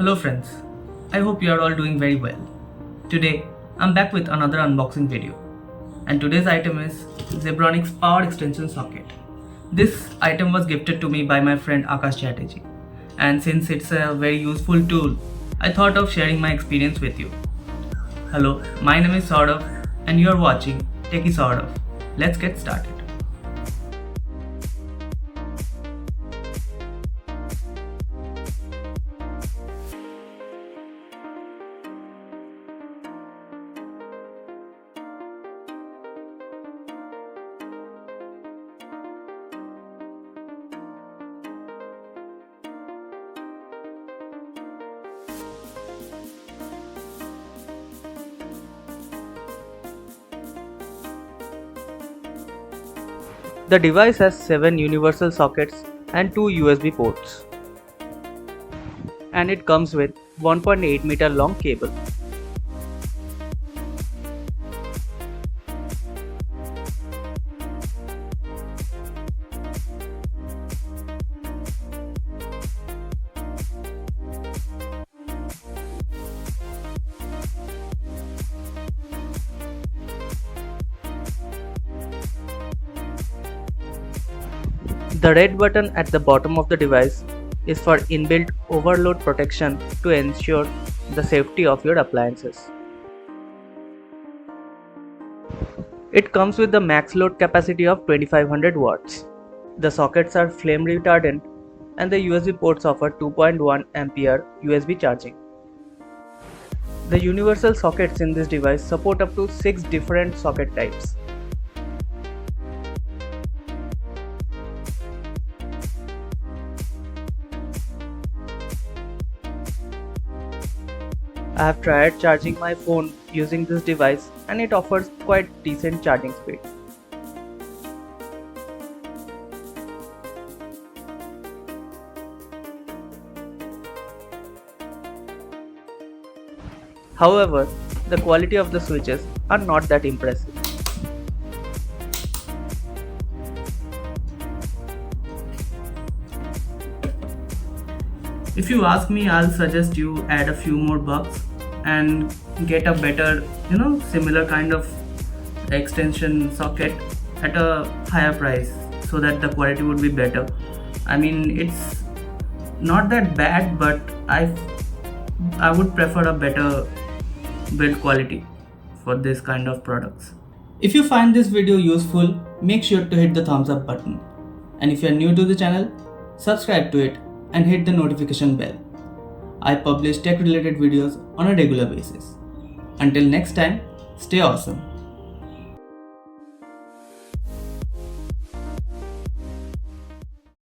Hello friends, I hope you are all doing very well. Today I'm back with another unboxing video, and today's item is Zebronics power extension socket. This item was gifted to me by my friend Akash Chatterjee, and since it's a very useful tool, I thought of sharing my experience with you. Hello, my name is Sourav and you are watching Techie Sourav. Let's get started. The device has 7 universal sockets and 2 USB ports. And it comes with 1.8 meter long cable. The red button at the bottom of the device is for inbuilt overload protection to ensure the safety of your appliances. It comes with the max load capacity of 2500 watts. The sockets are flame retardant and the USB ports offer 2.1 ampere USB charging. The universal sockets in this device support up to 6 different socket types. I have tried charging my phone using this device and it offers quite decent charging speed. However, the quality of the switches are not that impressive. If you ask me, I'll suggest you add a few more bucks and get a better, similar kind of extension socket at a higher price so that the quality would be better. I mean, it's not that bad, but I would prefer a better build quality for this kind of products. If you find this video useful, make sure to hit the thumbs up button. And if you are new to the channel, subscribe to it and hit the notification bell. I publish tech related videos on a regular basis. Until next time, stay awesome.